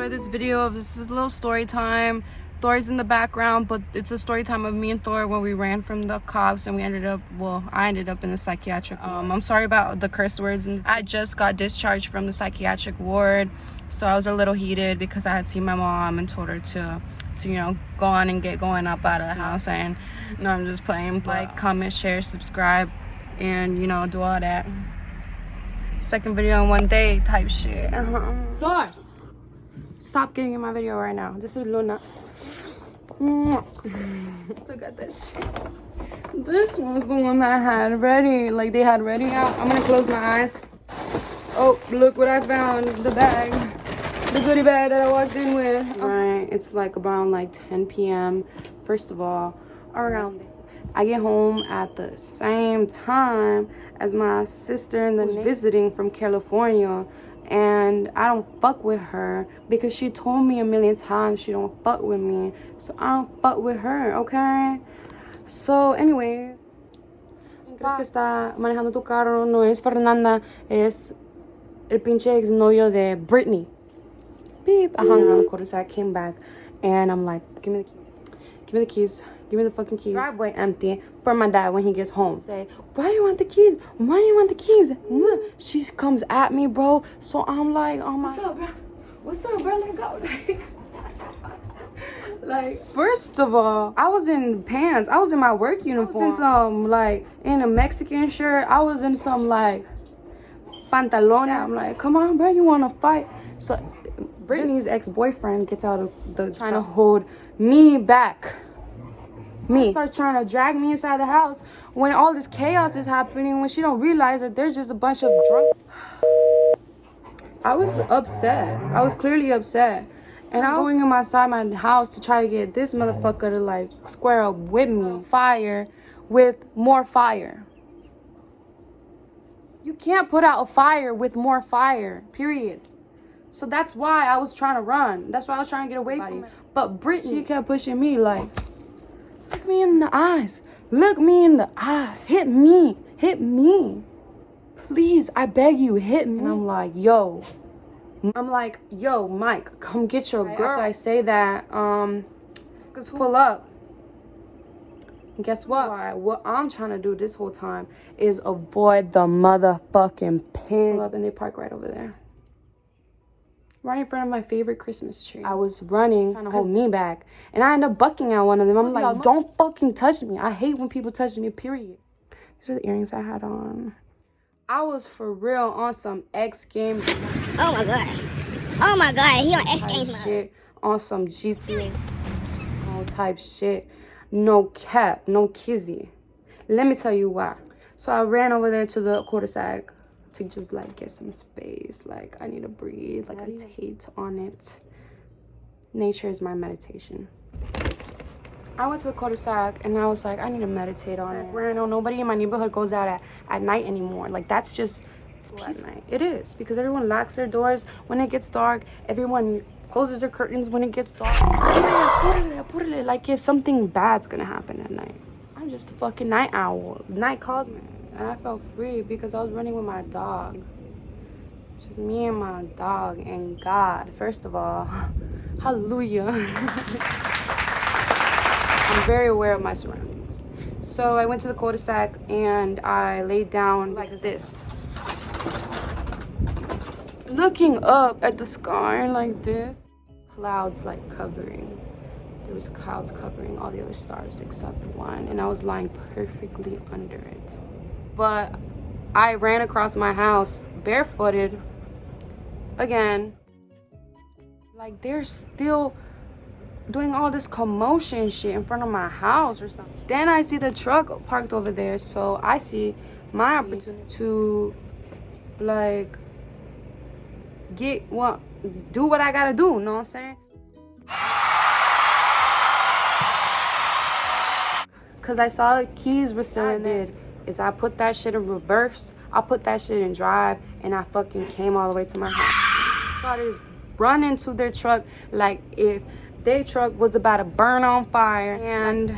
for this video. This is a little story time. Thor's in the background, but it's a story time of me and Thor when we ran from the cops and we ended up, well, I ended up in the psychiatric ward. I'm sorry about the curse words. And I just got discharged from the psychiatric ward, so I was a little heated because I had seen my mom and told her to you know, go on and get going up out of the house. And no, I'm just playing. Like, comment, share, subscribe, and you know, do all that. Second video in one day type shit. Thor, stop getting in my video right now. This is Luna. Still got that shit. This was the one that I had ready. Like, they had ready out. I'm gonna close my eyes. Oh, look what I found. The bag. The goodie bag that I walked in with. Alright, it's like around like 10 p.m. First of all, around I get home at the same time as my sister and then visiting from California. And I don't fuck with her because she told me a million times she don't fuck with me. So I don't fuck with her, okay? So anyway, ¿crees que está manejando tu carro? No es Fernanda, es el pinche exnovio de Brittany. Beep. I hung around the quarter, so I came back and I'm like, give me the keys. Give me the keys. Give me the fucking keys. Driveway empty for my dad when he gets home. Say, why do you want the keys? Why do you want the keys? She comes at me, bro. So I'm like, oh my. What's up, bro? What's up, bro? Let go. Like, first of all, I was in pants. I was in my work uniform. I was in some, like, in a Mexican shirt. I was in some, like, pantalon. I'm like, come on, bro, you want to fight? So Brittany's ex-boyfriend gets out of the trying to hold me back. Me starts trying to drag me inside the house when all this chaos is happening, when she don't realize that there's just a bunch of drunk. I was upset. I was clearly upset. And I'm going inside my house to try to get this motherfucker to like square up with me. Fire with more fire. You can't put out a fire with more fire, period. So that's why I was trying to run. That's why I was trying to get away from it. But Brittany, she kept pushing me like, look me in the eyes. Look me in the eye. Hit me. Hit me. Please, I beg you, hit me. And I'm like, yo, Mike, come get your girl. After I say that, cause pull up. And guess what? What I'm trying to do this whole time is avoid the motherfucking pin. Pull up and they park right over there. Right in front of my favorite Christmas tree. I was running, trying to hold me back. And I ended up bucking at one of them. I'm like, don't fucking touch me. I hate when people touch me, period. These are the earrings I had on. I was for real on some X Games. Oh my god. Oh my god, he on X Games shit. On some GTA type shit. No cap, no kizzy. Let me tell you why. So I ran over there to the quartersack to just like get some space. Like, I need to breathe. Like, I meditate on it. Nature is my meditation. I went to the cul-de-sac and I was like, I need to meditate on it. Rano, nobody in my neighborhood goes out at night anymore. Like, that's just, it's peaceful. It is, because everyone locks their doors when it gets dark. Everyone closes their curtains when it gets dark. Like, if something bad's gonna happen at night. I'm just a fucking night owl. Night calls me. And I felt free because I was running with my dog. Just me and my dog and God. First of all, hallelujah. I'm very aware of my surroundings. So I went to the cul-de-sac and I laid down like this. Looking up at the sky like this. Clouds like covering. There was clouds covering all the other stars except one. And I was lying perfectly under it. But I ran across my house barefooted again. Like, they're still doing all this commotion shit in front of my house or something. Then I see the truck parked over there, so I see my opportunity to like do what I gotta do, you know what I'm saying? Cause I saw the keys were still in there. Is I put that shit in reverse, I put that shit in drive, and I fucking came all the way to my house. Started running to their truck like if their truck was about to burn on fire. And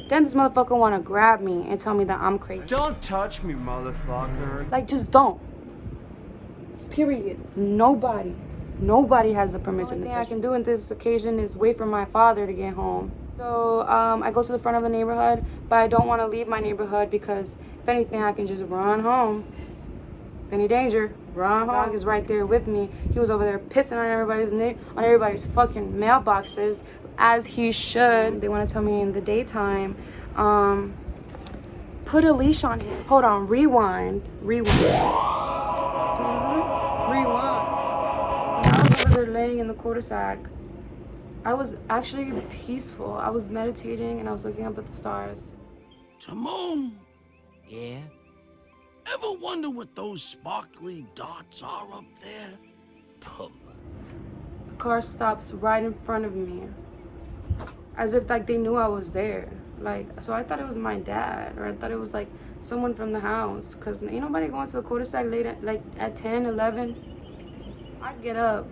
then this motherfucker wanna grab me and tell me that I'm crazy. Don't touch me, motherfucker. Like, just don't. Period. Nobody. Nobody has the permission. The only thing I can do in this occasion is wait for my father to get home. So I go to the front of the neighborhood, but I don't want to leave my neighborhood because if anything, I can just run home. Any danger, run home. Dog is right there with me. He was over there pissing on everybody's fucking mailboxes, as he should. They want to tell me in the daytime, put a leash on him. Hold on, rewind. Rewind. When I was over there laying in the cul-de-sac, I was actually peaceful. I was meditating and I was looking up at the stars. Timon, Yeah? ever wonder what those sparkly dots are up there? Pum. A car stops right in front of me, as if like they knew I was there. Like, so I thought it was my dad, or I thought it was like someone from the house, cause ain't nobody going to the cul-de-sac late at 10, 11. I get up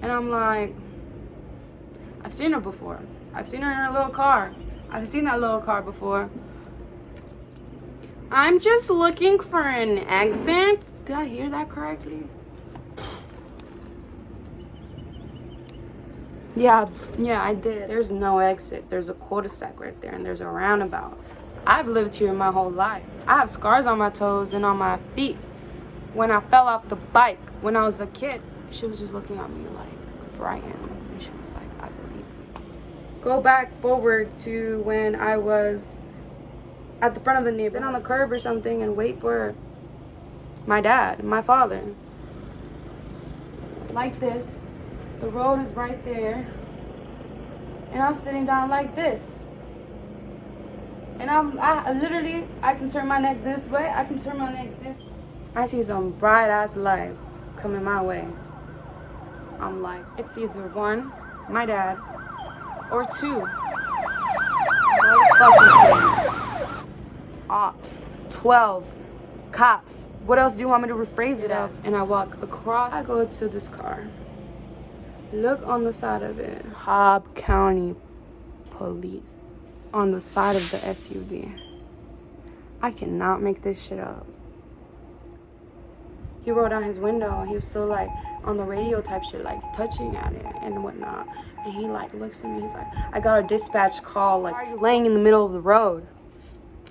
and I'm like, I've seen her before. I've seen her in her little car. I've seen that little car before. I'm just looking for an exit. Did I hear that correctly? Yeah, I did. There's no exit. There's a cul-de-sac right there, and there's a roundabout. I've lived here my whole life. I have scars on my toes and on my feet. When I fell off the bike when I was a kid, she was just looking at me like frightened, and she was like, I believe. Go back forward to when I was at the front of the neighborhood, sit on the curb or something and wait for my dad, my father. Like this. The road is right there. And I'm sitting down like this. And I literally, I can turn my neck this way. I can turn my neck this way. I see some bright ass lights coming my way. I'm like, it's either one, my dad, or two, motherfucking police. Ops, 12, cops. What else do you want me to rephrase it up? And I walk across. I go to this car. Look on the side of it. Cobb County Police. On the side of the SUV. I cannot make this shit up. He rolled down his window and he was still like on the radio type shit, like touching at it and whatnot. And he like looks at me, he's like, I got a dispatch call, like, why are you laying in the middle of the road?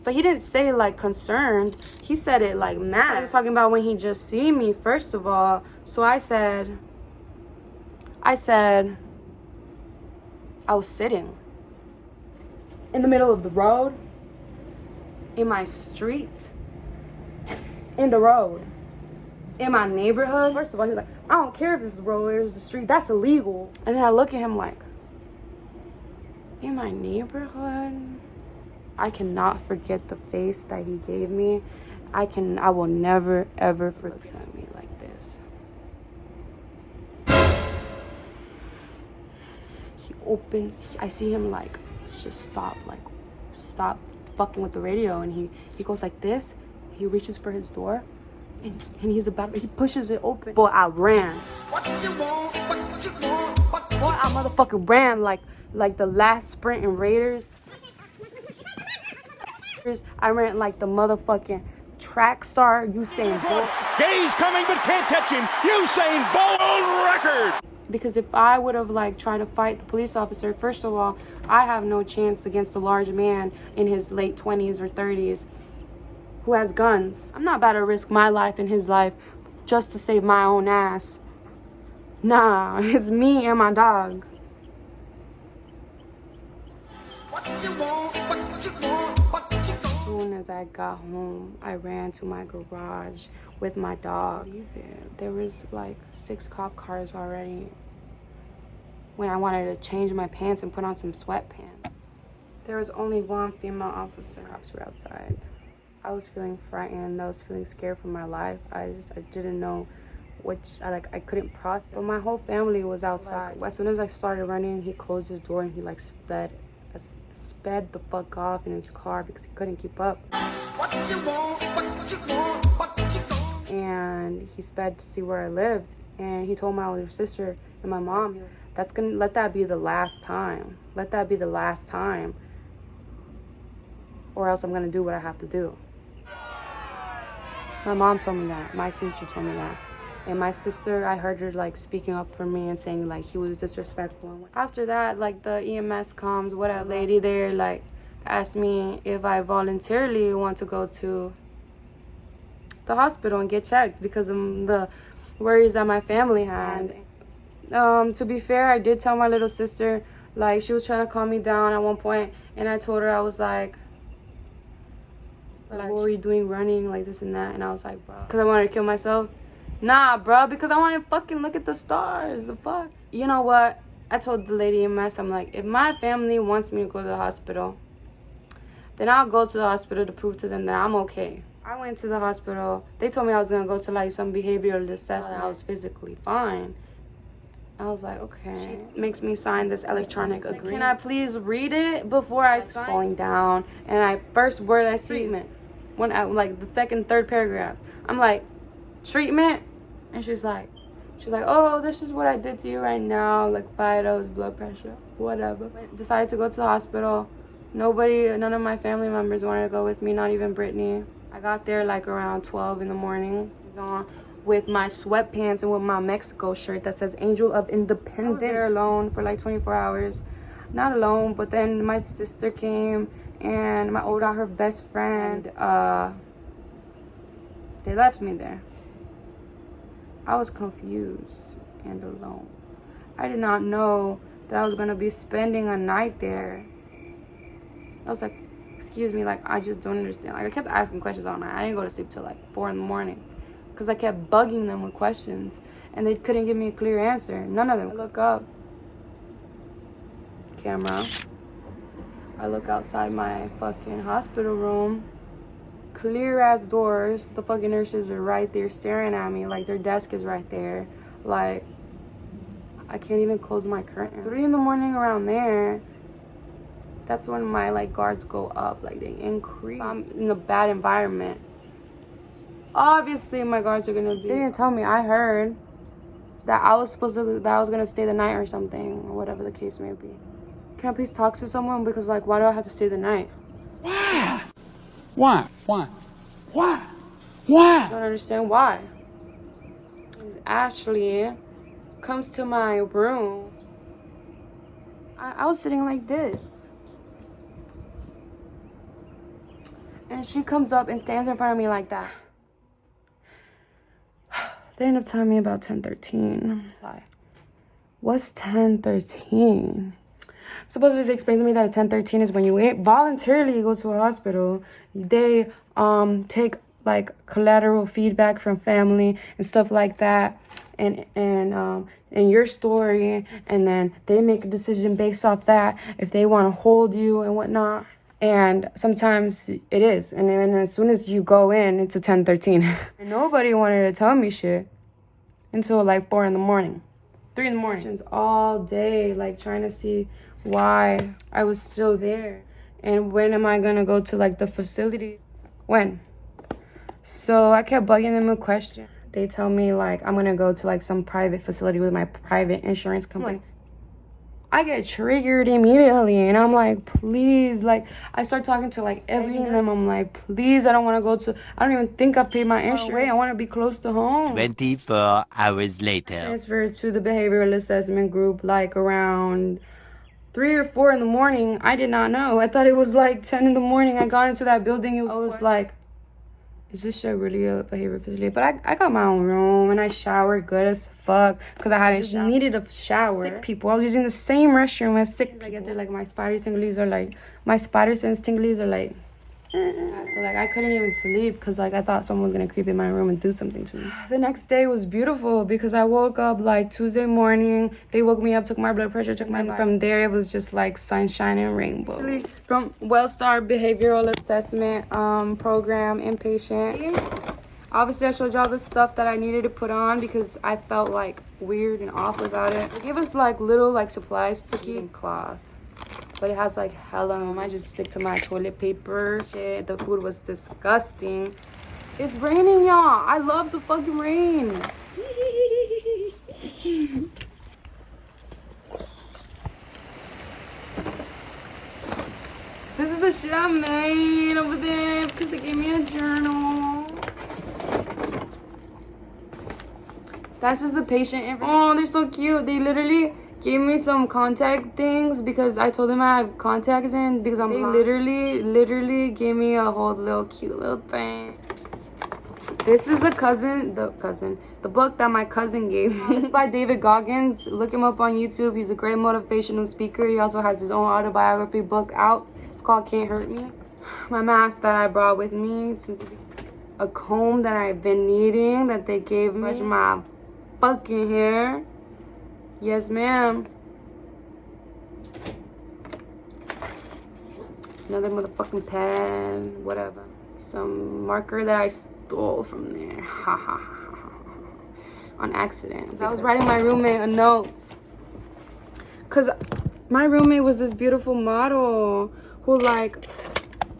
But he didn't say like concerned. He said it like mad. He was talking about when he just seen me, first of all. So I said, I was sitting in the middle of the road, in my street, in the road, in my neighborhood. First of all, he's like, I don't care if this is the road or the street, that's illegal. And then I look at him like, in my neighborhood? I cannot forget the face that he gave me. I will never, ever forget. He looks at me like this. He opens, I see him like, just stop fucking with the radio. And he goes like this. He reaches for his door. And he pushes it open. Boy, I ran. What you want? What you want? Boy, I motherfucking ran like the last sprint in Raiders. I ran like the motherfucking track star Usain Bolt. Gay's coming but can't catch him. Usain Bolt record. Because if I would have like tried to fight the police officer, first of all, I have no chance against a large man in his late 20s or 30s who has guns. I'm not about to risk my life and his life just to save my own ass. Nah, it's me and my dog. What you want? What you want? As soon as I got home, I ran to my garage with my dog. There was like 6 cop cars already when I wanted to change my pants and put on some sweatpants. There was only one female officer. Cops were outside. I was feeling frightened. I was feeling scared for my life. I didn't know I couldn't process. But my whole family was outside. As soon as I started running, he closed his door and he like sped the fuck off in his car because he couldn't keep up. What you want? What you want? What you want? And he sped to see where I lived, and he told my older sister and my mom, let that be the last time. Let that be the last time, or else I'm gonna do what I have to do. My mom told me that. My sister told me that. And my sister, I heard her like speaking up for me and saying like he was disrespectful. After that, like the EMS comes, what a lady there like asked me if I voluntarily want to go to the hospital and get checked because of the worries that my family had. To be fair, I did tell my little sister, like she was trying to calm me down at one point, and I told her, I was like what were you doing running like this and that? And I was like, bro, because I wanted to kill myself. Nah, bro, because I want to fucking look at the stars. The fuck? You know what? I told the lady in mess, I'm like, if my family wants me to go to the hospital, then I'll go to the hospital to prove to them that I'm okay. I went to the hospital. They told me I was going to go to like some behavioral assessment. I was physically fine. I was like, okay. She makes me sign this electronic agreement. Can I please read it before I sign? Going down, and I first word I see treatment. When I like the second, third paragraph, I'm like, treatment, and she's like, oh, this is what I did to you right now, like vitals, blood pressure, whatever. Decided to go to the hospital. None of my family members wanted to go with me, not even Brittany. I got there like around 12 in the morning. I was on with my sweatpants and with my Mexico shirt that says Angel of Independence. I was there alone for like 24 hours. Not alone, but then my sister came and my old got her best friend. They left me there. I was confused and alone. I did not know that I was gonna be spending a night there. I was like, excuse me, like I just don't understand. Like I kept asking questions all night. I didn't go to sleep till like 4 in the morning because I kept bugging them with questions and they couldn't give me a clear answer. None of them. I look up, camera. I look outside my fucking hospital room. Clear ass doors. The fucking nurses are right there staring at me. Like their desk is right there. Like I can't even close my curtain. 3 in the morning around there. That's when my like guards go up. Like they increase. I'm in a bad environment. Obviously my guards are gonna be. They didn't tell me. I heard that I was gonna stay the night or something, or whatever the case may be. Can I please talk to someone? Because like, why do I have to stay the night? Why? Why? Why? Why? Why? I don't understand why. And Ashley comes to my room. I was sitting like this. And she comes up and stands in front of me like that. They end up telling me about 1013. What's 1013? Supposedly they explained to me that a 1013 is when you voluntarily go to a hospital. They take like collateral feedback from family and stuff like that, and your story, and then they make a decision based off that if they want to hold you and whatnot. And sometimes it is, and then as soon as you go in, it's a 1013. And nobody wanted to tell me shit until like 4 in the morning, 3 in the morning. All day, like trying to see why I was still there and when am I gonna go to like the facility. When? So I kept bugging them with questions. They tell me like I'm gonna go to like some private facility with my private insurance company. I get triggered immediately and I'm like, please, like I start talking to like every one of them. I'm like, please, I don't want to go to, I don't even think I've paid my insurance. Wait, I want to be close to home. 24 hours later. Transferred to the behavioral assessment group like around 3 or 4 in the morning. I did not know. I thought it was like 10 in the morning. I got into that building. I was like, is this shit really a behavior facility? But I got my own room and I showered good as fuck because I needed a shower. Sick people. I was using the same restroom as sick people. I get there like my spider sense tinglies are like so like I couldn't even sleep because like I thought someone was gonna creep in my room and do something to me. The next day was beautiful because I woke up like Tuesday morning. They woke me up, took my blood pressure, from there it was just like sunshine and rainbow. Actually, from Wellstar Behavioral Assessment program, inpatient. Obviously I showed y'all the stuff that I needed to put on because I felt like weird and off about it. They gave us like little like supplies to keep cloth. But it has like hella. I just stick to my toilet paper. Shit, the food was disgusting. It's raining, y'all. I love the fucking rain. This is the shit I made over there because they gave me a journal. That's just the patient. Oh, they're so cute. They literally gave me some contact things because I told them I have contacts in because I'm blind. They literally gave me a whole little cute little thing. This is the book that my cousin gave me. It's by David Goggins. Look him up on YouTube. He's a great motivational speaker. He also has his own autobiography book out. It's called Can't Hurt Me. My mask that I brought with me. A comb that I've been needing that they gave me. Brush my fucking hair. Yes, ma'am. Another motherfucking pad. Whatever. Some marker that I stole from there. Ha ha ha. On accident. I was writing my roommate a note. Cause my roommate was this beautiful model who like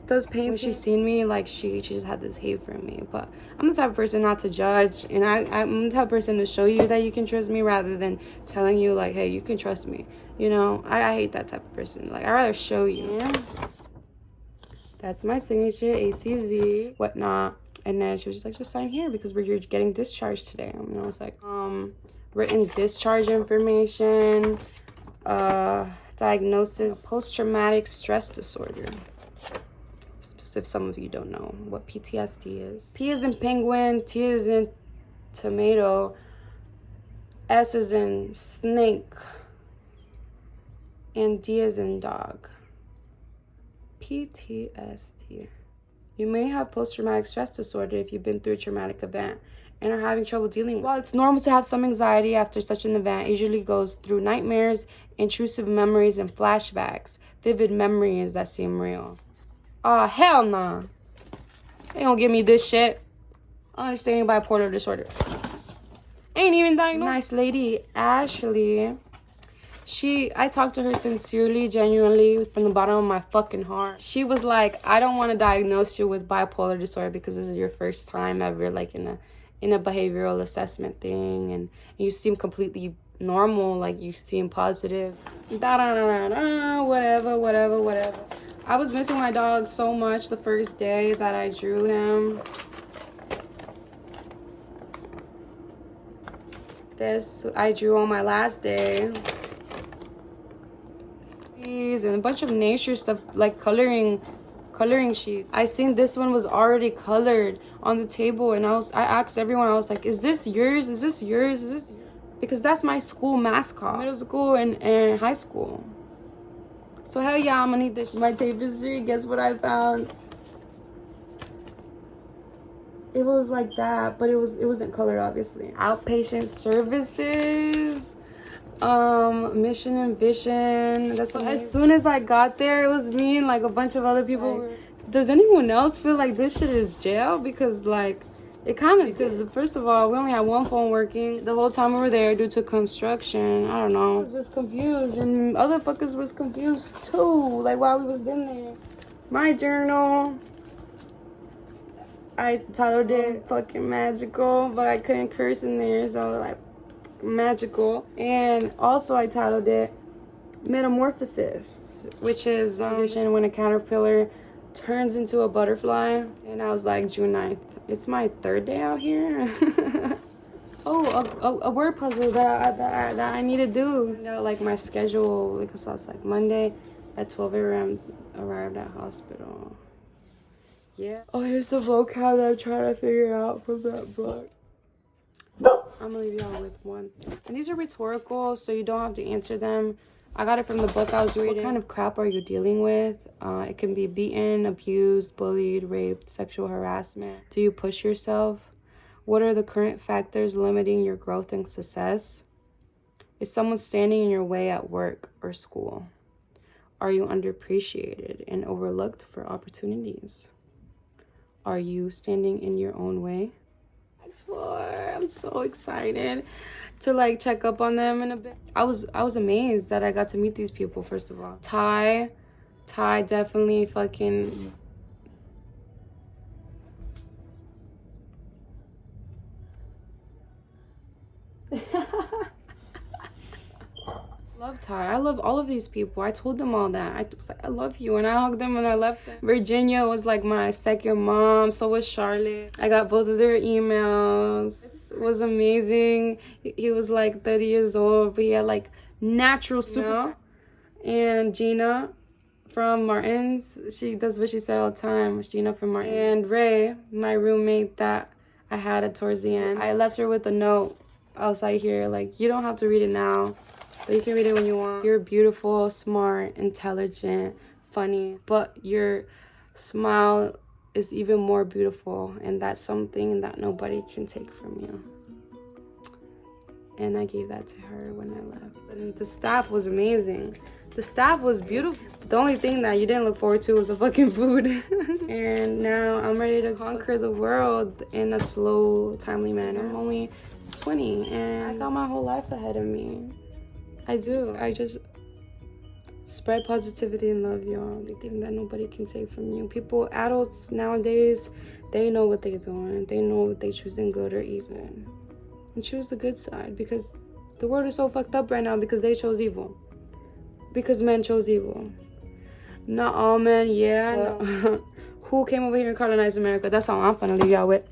does paint. When she seen me, like she just had this hate for me. But I'm the type of person not to judge, and I'm the type of person to show you that you can trust me rather than telling you like, hey, you can trust me. You know, I hate that type of person. Like, I'd rather show you. Yeah. That's my signature, ACZ, whatnot. And then she was just like, just sign here because you're getting discharged today. And I was like, written discharge information, diagnosis, post-traumatic stress disorder. If some of you don't know what PTSD is. P is in penguin, T is in tomato, S is in snake, and D is in dog. PTSD. You may have post-traumatic stress disorder if you've been through a traumatic event and are having trouble dealing with it. While it's normal to have some anxiety after such an event, it usually goes through nightmares, intrusive memories, and flashbacks, vivid memories that seem real. Oh, hell nah. They don't give me this shit. Understanding bipolar disorder. Ain't even diagnosed. Nice lady, Ashley. I talked to her sincerely, genuinely, from the bottom of my fucking heart. She was like, I don't want to diagnose you with bipolar disorder because this is your first time ever, like, in a behavioral assessment thing. And you seem completely normal, like, you seem positive. Whatever. I was missing my dog so much the first day that I drew him. This I drew on my last day. And a bunch of nature stuff, like coloring sheets. I seen this one was already colored on the table, and I asked everyone, I was like, is this yours? Is this yours? Is this yours? Because that's my school mascot, middle school and high school. So hell yeah, I'm gonna need this. My tapestry, guess what I found? It was like that, but it wasn't colored, obviously. Outpatient services, mission and vision. That's what, as soon as I got there, it was me and like a bunch of other people. Does anyone else feel like this shit is jail? Because like, it kind of, because first of all, we only had one phone working the whole time we were there due to construction. I don't know. I was just confused, and other fuckers was confused too, like while we was in there. My journal, I titled it fucking magical, but I couldn't curse in there, so like magical. And also I titled it metamorphosis, which is when a caterpillar turns into a butterfly. And I was like, June 9th. It's my third day out here. a word puzzle that I need to do. You know, like my schedule, because I was like, Monday at 12 a.m. arrived at hospital. Yeah. Oh, here's the vocab that I'm trying to figure out from that book. I'm gonna leave y'all with one. And these are rhetorical, so you don't have to answer them. I got it from the book I was reading. What kind of crap are you dealing with? It can be beaten, abused, bullied, raped, sexual harassment. Do you push yourself? What are the current factors limiting your growth and success? Is someone standing in your way at work or school? Are you underappreciated and overlooked for opportunities? Are you standing in your own way? I'm so excited to like check up on them in a bit. I was amazed that I got to meet these people. First of all, Ty definitely fucking love Ty. I love all of these people. I told them all that. I was like, I love you, and I hugged them and I left them. Virginia was like my second mom. So was Charlotte. I got both of their emails. was amazing. He was like 30 years old, but he had like natural super. And Gina from Martin's, she does what she said all the time. Gina from Martin. And Ray, my roommate that I had it towards the end. I left her with a note outside here, like, you don't have to read it now, but you can read it when you want. You're beautiful, smart, intelligent, funny, but your smile is even more beautiful, and that's something that nobody can take from you. And I gave that to her when I left. And the staff was amazing. The staff was beautiful. The only thing that you didn't look forward to was the fucking food. And now I'm ready to conquer the world in a slow, timely manner. I'm only 20 and I got my whole life ahead of me. I do. I just spread positivity and love, y'all. The thing that nobody can take from you. People, adults nowadays, they know what they're doing. They know what they choosing, good or evil. And choose the good side, because the world is so fucked up right now because they chose evil. Because men chose evil. Not all men, yeah. No. Who came over here and colonized America? That's all I'm gonna leave y'all with.